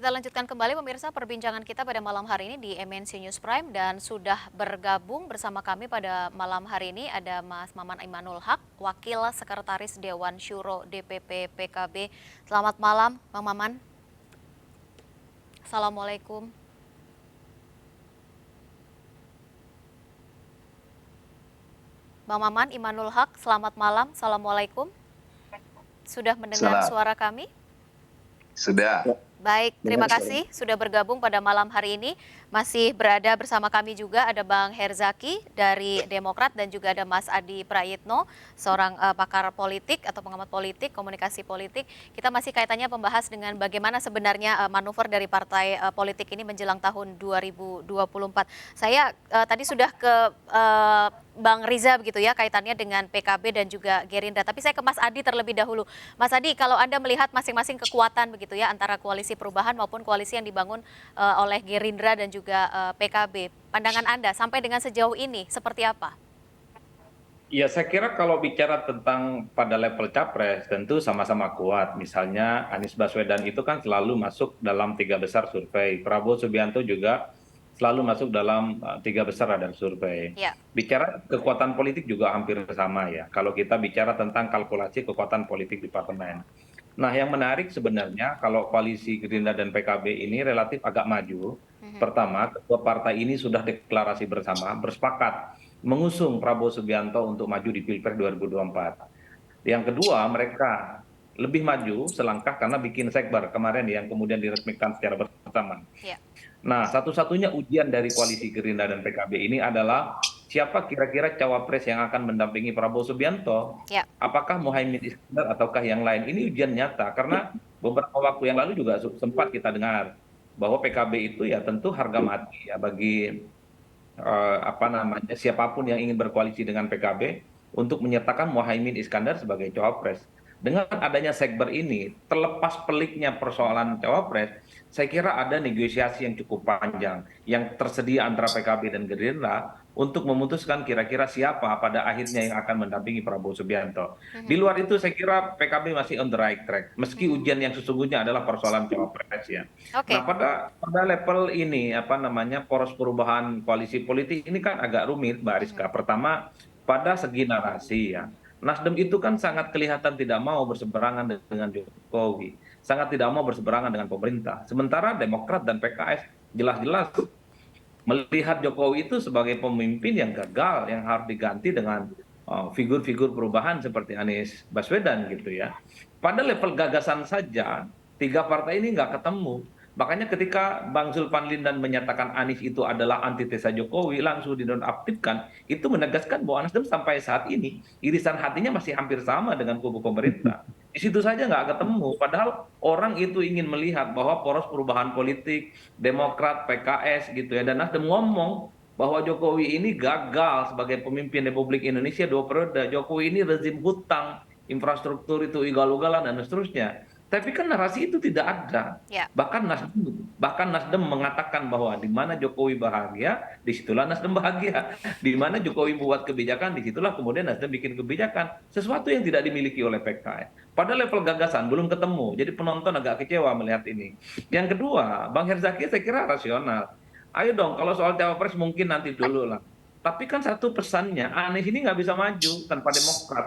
kita lanjutkan kembali pemirsa perbincangan kita pada malam hari ini di MNC News Prime dan sudah bergabung bersama kami pada malam hari ini ada Mas Maman Imanul Haq, Wakil Sekretaris Dewan Syuro DPP PKB. Selamat malam, Bang Maman. Assalamualaikum. Bang Maman Imanul Haq, selamat malam. Assalamualaikum. Sudah mendengar suara kami? Sudah. Baik, terima kasih sudah bergabung pada malam hari ini. Masih berada bersama kami juga ada Bang Herzaki dari Demokrat dan juga ada Mas Adi Prayitno, seorang pakar politik atau pengamat politik, komunikasi politik. Kita masih kaitannya membahas dengan bagaimana sebenarnya manuver dari partai politik ini menjelang tahun 2024. Saya tadi sudah ke Bang Riza begitu ya kaitannya dengan PKB dan juga Gerindra. Tapi saya ke Mas Adi terlebih dahulu. Mas Adi, kalau Anda melihat masing-masing kekuatan begitu ya antara koalisi perubahan maupun koalisi yang dibangun oleh Gerindra dan juga PKB, pandangan Anda sampai dengan sejauh ini seperti apa? Ya, saya kira kalau bicara tentang pada level capres tentu sama-sama kuat. Misalnya Anies Baswedan itu kan selalu masuk dalam 3 besar survei. Prabowo Subianto juga selalu masuk dalam 3 besar radar survei. Ya. Bicara kekuatan politik juga hampir sama ya. Kalau kita bicara tentang kalkulasi kekuatan politik di parlemen. Nah, yang menarik sebenarnya kalau koalisi Gerindra dan PKB ini relatif agak maju. Pertama, kedua partai ini sudah deklarasi bersama, bersepakat mengusung Prabowo Subianto untuk maju di Pilpres 2024. Yang kedua, mereka lebih maju selangkah karena bikin sekber kemarin yang kemudian diresmikan secara bersama. Ya. Nah, satu-satunya ujian dari koalisi Gerindra dan PKB ini adalah siapa kira-kira cawapres yang akan mendampingi Prabowo Subianto? Ya. Apakah Muhaimin Iskandar ataukah yang lain? Ini ujian nyata karena beberapa waktu yang lalu juga sempat kita dengar bahwa PKB itu ya tentu harga mati ya bagi siapapun yang ingin berkoalisi dengan PKB untuk menyertakan Muhaimin Iskandar sebagai cawapres. Dengan adanya sekber ini, terlepas peliknya persoalan cawapres, saya kira ada negosiasi yang cukup panjang yang tersedia antara PKB dan Gerindra untuk memutuskan kira-kira siapa pada akhirnya yang akan mendampingi Prabowo Subianto. Di luar itu saya kira PKB masih on the right track, meski ujian yang sesungguhnya adalah persoalan cawapres ya. Oke. Nah, pada level ini poros perubahan koalisi politik ini kan agak rumit, Mbak Rizka. Pertama, pada segi narasi ya. Nasdem itu kan sangat kelihatan tidak mau berseberangan dengan Jokowi, sangat tidak mau berseberangan dengan pemerintah. Sementara Demokrat dan PKS jelas-jelas melihat Jokowi itu sebagai pemimpin yang gagal, yang harus diganti dengan figur-figur perubahan seperti Anies Baswedan gitu ya. Pada level gagasan saja, 3 partai ini nggak ketemu. Makanya ketika Bang Zulfan Lindan menyatakan Anies itu adalah antitesa Jokowi, langsung dinonaktifkan, itu menegaskan bahwa Nasdem sampai saat ini irisan hatinya masih hampir sama dengan kubu pemerintah. Di situ saja nggak ketemu, padahal orang itu ingin melihat bahwa poros perubahan politik, Demokrat, PKS gitu ya, dan Nasdem ngomong bahwa Jokowi ini gagal sebagai pemimpin Republik Indonesia 2 periode. Jokowi ini rezim hutang, infrastruktur itu ugal-ugalan dan seterusnya. Tapi kan narasi itu tidak ada. Ya. Bahkan Nasdem mengatakan bahwa di mana Jokowi bahagia, disitulah Nasdem bahagia. Di mana Jokowi membuat kebijakan, disitulah kemudian Nasdem bikin kebijakan. Sesuatu yang tidak dimiliki oleh PKS. Pada level gagasan belum ketemu. Jadi penonton agak kecewa melihat ini. Yang kedua, Bang Herzaki saya kira rasional. Ayo dong, kalau soal cawapres mungkin nanti dulu lah. Tapi kan satu pesannya, Anies ini nggak bisa maju tanpa Demokrat.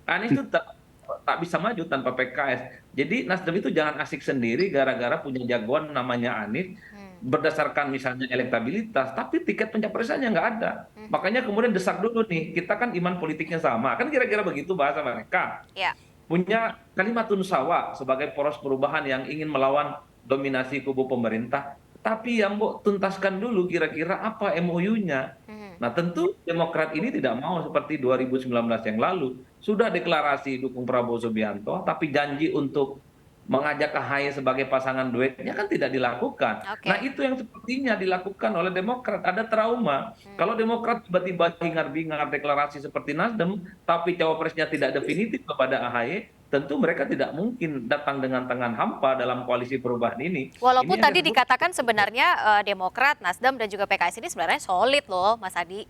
Anies itu tak bisa maju tanpa PKS. Jadi Nasdem itu jangan asik sendiri gara-gara punya jagoan namanya Anies berdasarkan misalnya elektabilitas, tapi tiket pencapresannya nggak ada. Makanya kemudian desak dulu nih, kita kan iman politiknya sama. Kan kira-kira begitu bahasa mereka. Ya. Punya kalimatun sawa sebagai poros perubahan yang ingin melawan dominasi kubu pemerintah. Tapi yang mau tuntaskan dulu kira-kira apa MOU-nya. Nah, tentu Demokrat ini tidak mau seperti 2019 yang lalu. Sudah deklarasi dukung Prabowo Subianto, tapi janji untuk mengajak AHY sebagai pasangan duetnya kan tidak dilakukan. Oke. Nah, itu yang sepertinya dilakukan oleh Demokrat. Ada trauma. Kalau Demokrat tiba-tiba hingar-bingar deklarasi seperti Nasdem, tapi cawapresnya tidak definitif kepada AHY, tentu mereka tidak mungkin datang dengan tangan hampa dalam koalisi perubahan ini. Walaupun Ini yang tadi disebut- dikatakan sebenarnya Demokrat, Nasdem dan juga PKS ini sebenarnya solid loh, Mas Adi.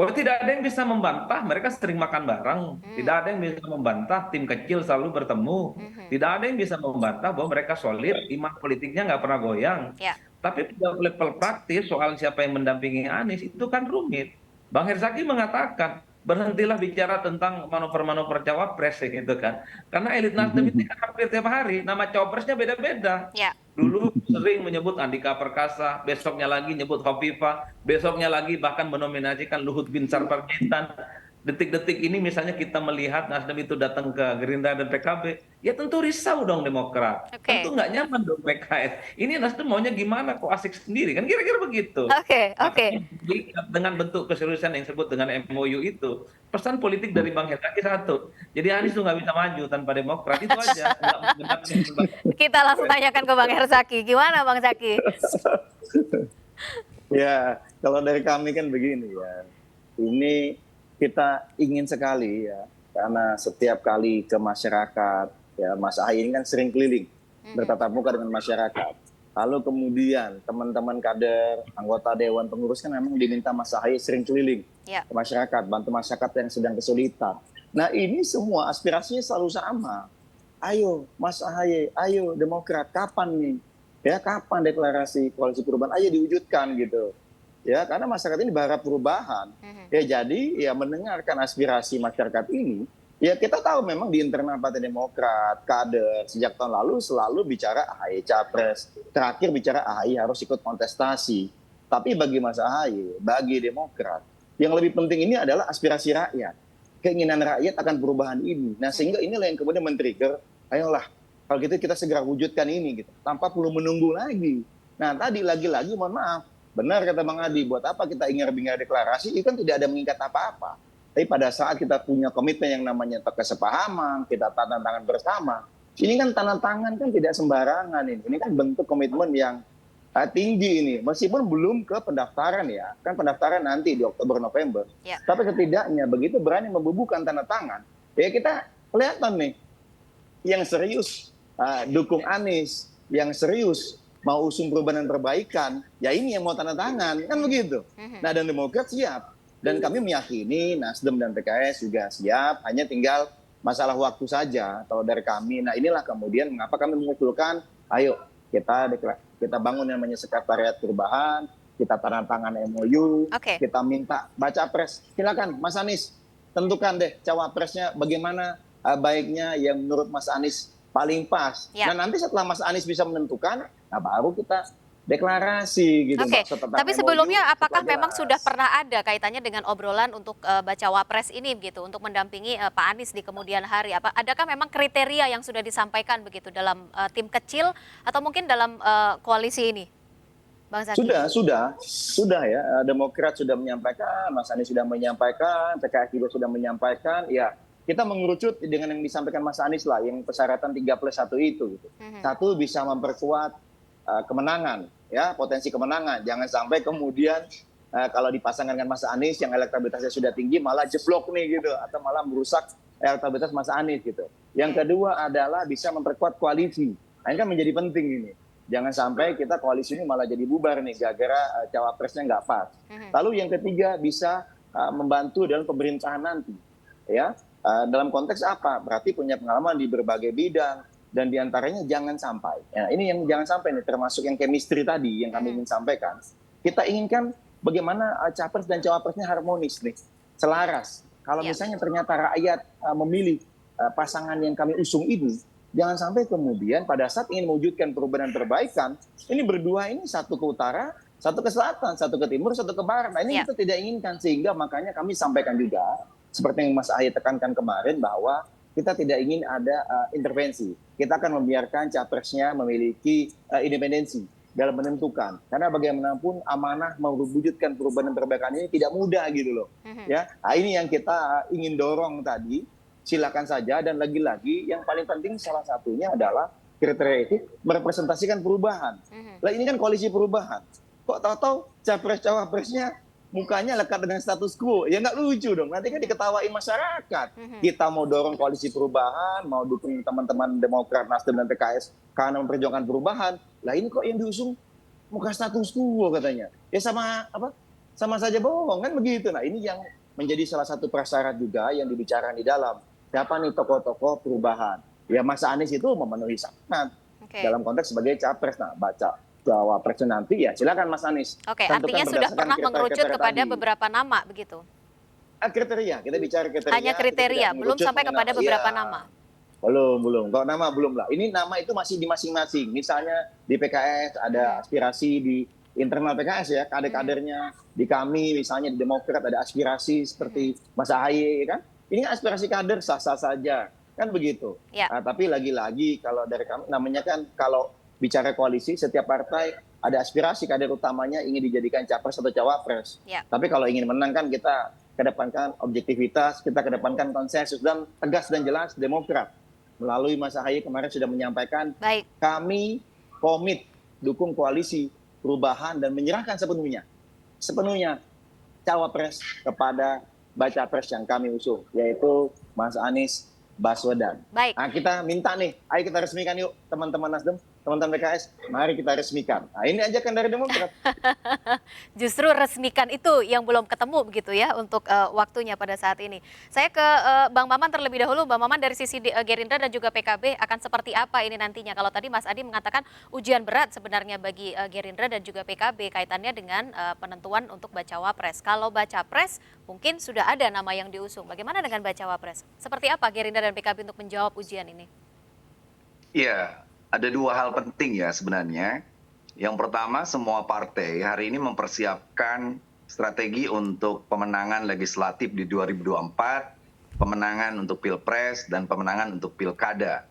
Oh, tidak ada yang bisa membantah, mereka sering makan bareng. Tidak Hmm. ada yang bisa membantah, tim kecil selalu bertemu. Mhm. Tidak ada yang bisa membantah bahwa mereka solid, iman politiknya nggak pernah goyang. Ya. Tapi pada level praktis soal siapa yang mendampingi Anies itu kan rumit. Bang Herzaki mengatakan, berhentilah bicara tentang manuver-manuver cawapres gitu kan. Karena elit Nasdem itu kan hampir tiap hari, nama cawapresnya beda-beda. Ya. Dulu sering menyebut Andika Perkasa, besoknya lagi nyebut Hovifah, besoknya lagi bahkan menominasikan Luhut Binsar Panjaitan. Detik-detik ini misalnya kita melihat Nasdem itu datang ke Gerindra dan PKB, ya tentu risau dong Demokrat, tentu Oke. nggak nyaman dong PKS. Ini Nasdem maunya gimana kok asik sendiri kan kira-kira begitu. Oke. Oke. Makanya dengan bentuk keseriusan yang disebut dengan MOU itu, pesan politik dari Bang Herzaki satu, jadi Anies tuh nggak bisa maju tanpa Demokrat itu aja, nggak menggunakan. Kita langsung tanyakan ke Bang Herzaki. Gimana Bang Zaki? Ya, kalau dari kami kan begini ya. Ini kita ingin sekali ya, karena setiap kali ke masyarakat, ya Mas Ahy ini kan sering keliling, bertatap muka dengan masyarakat. Lalu kemudian teman-teman kader, anggota Dewan Pengurus kan memang diminta Mas Ahy sering keliling Ya. ke masyarakat, bantu masyarakat yang sedang kesulitan. Nah ini semua aspirasinya selalu sama. Ayo Mas Ahy, ayo Demokrat, kapan nih? Ya kapan deklarasi koalisi perubahan? Ayo diwujudkan gitu. Ya karena masyarakat ini berharap perubahan. Ya jadi ya mendengarkan aspirasi masyarakat ini. Ya kita tahu memang di internal Partai Demokrat, kader sejak tahun lalu selalu bicara AHY capres. Terakhir bicara AHY harus ikut kontestasi. Tapi bagi Mas AHY, bagi Demokrat, yang lebih penting ini adalah aspirasi rakyat. Keinginan rakyat akan perubahan ini. Nah sehingga inilah yang kemudian men-trigger, ayolah kalau gitu kita segera wujudkan ini gitu, tanpa perlu menunggu lagi. Nah tadi lagi-lagi mohon maaf, benar kata Bang Adi, buat apa kita ingat-ingat deklarasi, itu kan tidak ada mengikat apa-apa. Tapi pada saat kita punya komitmen yang namanya kesepahaman, kita tanda tangan bersama, ini kan tanda tangan kan tidak sembarangan ini kan bentuk komitmen yang tinggi ini, meskipun belum ke pendaftaran ya, kan pendaftaran nanti di Oktober November. Ya. Tapi setidaknya begitu berani membubuhkan tanda tangan, ya kita kelihatan nih, yang serius dukung Anies, yang serius mau usung perubahan dan perbaikan, ya ini yang mau tanda tangan, kan begitu. Nah dan Demokrat siap. Dan kami meyakini Nasdem dan PKS juga siap, hanya tinggal masalah waktu saja kalau dari kami. Nah inilah kemudian mengapa kami mengusulkan, ayo kita bangun yang namanya sekretariat perubahan, kita tanda tangan MOU, kita minta baca pres. Silakan Mas Anies, tentukan deh cawapresnya bagaimana baiknya yang menurut Mas Anies paling pas. Ya. Nah nanti setelah Mas Anies bisa menentukan, nah baru kita deklarasi gitu. Oke, tapi sebelumnya apakah memang sudah pernah ada kaitannya dengan obrolan untuk bacawa pres ini begitu, untuk mendampingi Pak Anies di kemudian hari? Adakah memang kriteria yang sudah disampaikan begitu dalam tim kecil atau mungkin dalam koalisi ini, Bang Zaki? Sudah ya. Demokrat sudah menyampaikan, Mas Anies sudah menyampaikan, PKS juga sudah menyampaikan. Ya, kita mengerucut dengan yang disampaikan Mas Anies lah, yang persyaratan 3+1 itu. Gitu. Satu, bisa memperkuat kemenangan, ya potensi kemenangan. Jangan sampai kemudian kalau dipasangkan dengan Mas Anies yang elektabilitasnya sudah tinggi malah jeblok nih gitu, atau malah merusak elektabilitas Mas Anies gitu. Yang kedua adalah bisa memperkuat koalisi. Nah, ini kan menjadi penting ini. Jangan sampai kita koalisi ini malah jadi bubar nih gara-gara cawapresnya nggak pas. Lalu yang ketiga bisa membantu dalam pemerintahan nanti, ya. Dalam konteks apa? Berarti punya pengalaman di berbagai bidang. Dan diantaranya jangan sampai, ya, ini yang jangan sampai nih, termasuk yang chemistry tadi yang kami ingin sampaikan. Kita inginkan bagaimana capres dan cawapresnya harmonis nih, selaras. Kalau misalnya ternyata rakyat memilih pasangan yang kami usung ini, jangan sampai kemudian pada saat ingin mewujudkan perubahan dan perbaikan, ini berdua ini satu ke utara, satu ke selatan, satu ke timur, satu ke barat. Nah ini kita tidak inginkan, sehingga makanya kami sampaikan juga, seperti yang Mas Ahy tekankan kemarin, bahwa kita tidak ingin ada intervensi. Kita akan membiarkan capresnya memiliki independensi dalam menentukan. Karena bagaimanapun amanah mewujudkan perubahan dan perbaikan ini tidak mudah gitu loh. Ya, nah, ini yang kita ingin dorong tadi. Silakan saja, dan lagi-lagi yang paling penting salah satunya adalah kriteria itu merepresentasikan perubahan. Lah ini kan koalisi perubahan. Kok tahu-tahu capres-cawapresnya mukanya lekat dengan status quo, ya nggak lucu dong. Nanti kan diketawain masyarakat. Kita mau dorong koalisi perubahan, mau dukung teman-teman Demokrat, Nasdem dan PKS karena memperjuangkan perubahan. Lah ini kok yang diusung muka status quo katanya. Ya sama apa? sama saja bohong kan begitu. Nah ini yang menjadi salah satu prasyarat juga yang dibicarakan di dalam. Siapa nih tokoh-tokoh perubahan? Ya Mas Anies itu memenuhi syarat dalam konteks sebagai capres. Nah baca cawapres nanti ya silakan Mas Anies. Oke, Tentukan artinya sudah berdasarkan pernah mengerucut kriteria kepada tadi. beberapa nama begitu? Kriteria, kita bicara kriteria. Hanya kita tidak kriteria, belum mengerucut sampai kepada mengenai- beberapa iya. nama. Belum. Kalau nama belum lah. Ini nama itu masih di masing-masing. Misalnya di PKS ada aspirasi di internal PKS ya, kader-kadernya. Di kami misalnya di Demokrat ada aspirasi seperti Mas Ahaye kan. Ini aspirasi kader sah-sah saja. Kan begitu. Ya. Nah, tapi lagi-lagi kalau dari kami namanya kan kalau bicara koalisi setiap partai ada aspirasi kader utamanya ingin dijadikan capres atau cawapres. Ya. Tapi kalau ingin menang kan kita kedepankan objektivitas, kita kedepankan konsensus dan tegas dan jelas Demokrat. Melalui Mas Ahaye kemarin sudah menyampaikan Baik. kami komit dukung koalisi perubahan dan menyerahkan sepenuhnya cawapres kepada baca pres yang kami usung, yaitu Mas Anies Baswedan. Baik. Nah, kita minta nih, ayo kita resmikan yuk teman-teman Nasdem, teman-teman PKS, mari kita resmikan. Nah, ini ajakan dari Demokrat. Justru resmikan itu yang belum ketemu begitu ya untuk waktunya pada saat ini. Saya ke Bang Maman terlebih dahulu. Bang Maman dari sisi Gerindra dan juga PKB akan seperti apa ini nantinya? Kalau tadi Mas Adi mengatakan ujian berat sebenarnya bagi Gerindra dan juga PKB kaitannya dengan penentuan untuk bacawa pres. Kalau baca pres mungkin sudah ada nama yang diusung. Bagaimana dengan bacawa pres? Seperti apa Gerindra dan PKB untuk menjawab ujian ini? Ya, ada dua hal penting ya sebenarnya. Yang pertama, semua partai hari ini mempersiapkan strategi untuk pemenangan legislatif di 2024, pemenangan untuk pilpres, dan pemenangan untuk pilkada.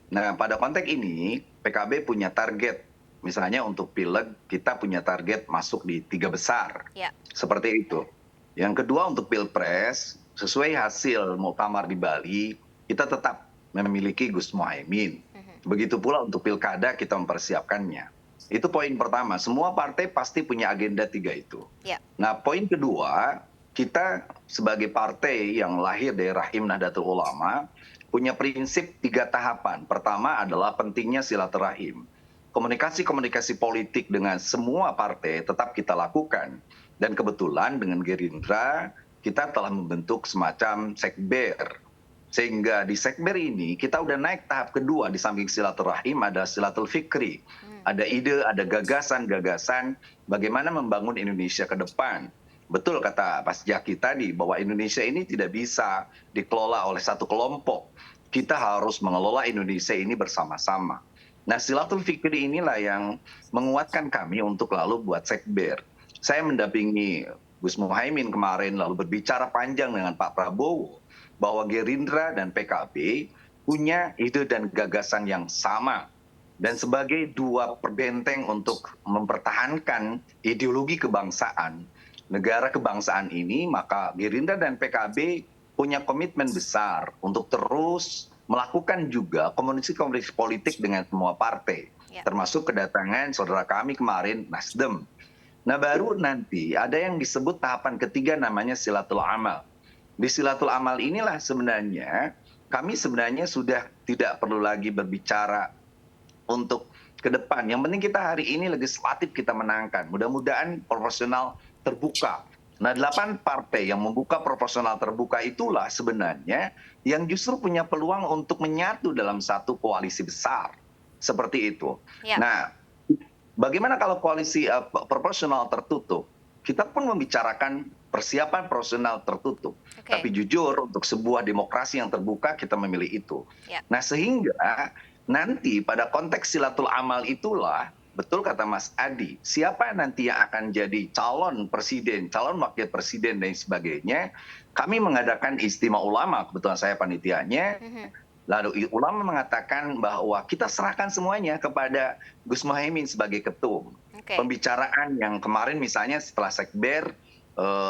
Nah, pada konteks ini, PKB punya target. Misalnya untuk pileg, kita punya target masuk di 3 besar. Ya. Seperti itu. Yang kedua untuk pilpres, sesuai hasil muktamar di Bali, kita tetap memiliki Gus Muhaimin. Begitu pula untuk pilkada kita mempersiapkannya. Itu poin pertama. Semua partai pasti punya agenda 3 itu. Ya. Nah, poin kedua, kita sebagai partai yang lahir dari rahim Nahdlatul Ulama punya prinsip 3 tahapan. Pertama adalah pentingnya silaturahim. Komunikasi-komunikasi politik dengan semua partai tetap kita lakukan. Dan kebetulan dengan Gerindra kita telah membentuk semacam sekber. Sehingga di sekber ini kita udah naik tahap kedua, di samping silaturahim ada silatul fikri. Ada ide, ada gagasan-gagasan bagaimana membangun Indonesia ke depan. Betul kata Mas Jaki tadi bahwa Indonesia ini tidak bisa dikelola oleh satu kelompok. Kita harus mengelola Indonesia ini bersama-sama. Nah, silatul fikri inilah yang menguatkan kami untuk lalu buat sekber. Saya mendampingi Gus Muhaimin kemarin lalu berbicara panjang dengan Pak Prabowo bahwa Gerindra dan PKB punya ide dan gagasan yang sama. Dan sebagai dua perbenteng untuk mempertahankan ideologi kebangsaan, negara kebangsaan ini, maka Gerindra dan PKB punya komitmen besar untuk terus melakukan juga komunikasi politik dengan semua partai. Termasuk kedatangan saudara kami kemarin, Nasdem. Nah, baru nanti ada yang disebut tahapan ketiga namanya silatul amal. Di silatul amal inilah sebenarnya kami sebenarnya sudah tidak perlu lagi berbicara untuk ke depan. Yang penting kita hari ini legislatif kita menangkan. Mudah-mudahan proporsional terbuka. Nah, 8 partai yang membuka proporsional terbuka itulah sebenarnya yang justru punya peluang untuk menyatu dalam satu koalisi besar. Seperti itu. Ya. Nah, bagaimana kalau koalisi proporsional tertutup? Kita pun membicarakan persiapan proporsional tertutup. Tapi jujur untuk sebuah demokrasi yang terbuka kita memilih itu. Nah, sehingga nanti pada konteks silatul amal itulah, betul kata Mas Adi, siapa nanti yang akan jadi calon presiden, calon wakil presiden dan sebagainya, kami mengadakan istimewa ulama, kebetulan saya panitianya, lalu ulama mengatakan bahwa kita serahkan semuanya kepada Gus Muhaimin sebagai ketum. Pembicaraan yang kemarin misalnya setelah sekber,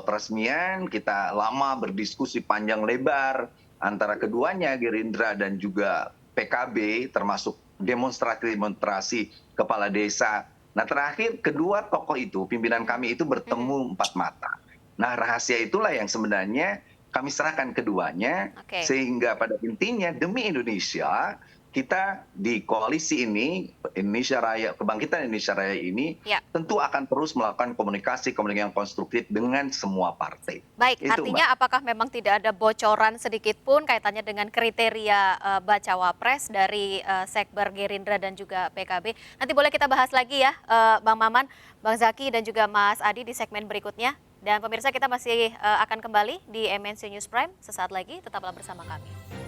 peresmian, kita lama berdiskusi panjang lebar antara keduanya, Gerindra dan juga PKB, termasuk demonstrasi kepala desa. Nah, terakhir kedua tokoh itu, pimpinan kami itu bertemu 4 mata. Nah, rahasia itulah yang sebenarnya kami serahkan keduanya, sehingga pada intinya demi Indonesia kita di koalisi ini, Indonesia Raya, Kebangkitan Indonesia Raya ini, Ya. tentu akan terus melakukan komunikasi yang konstruktif dengan semua partai. Baik, Itu, artinya apakah memang tidak ada bocoran sedikit pun kaitannya dengan kriteria bacawa pres dari Sekber Gerindra dan juga PKB? Nanti boleh kita bahas lagi ya, Bang Maman, Bang Zaki dan juga Mas Adi di segmen berikutnya. Dan pemirsa, kita masih akan kembali di MNC News Prime sesaat lagi, tetaplah bersama kami.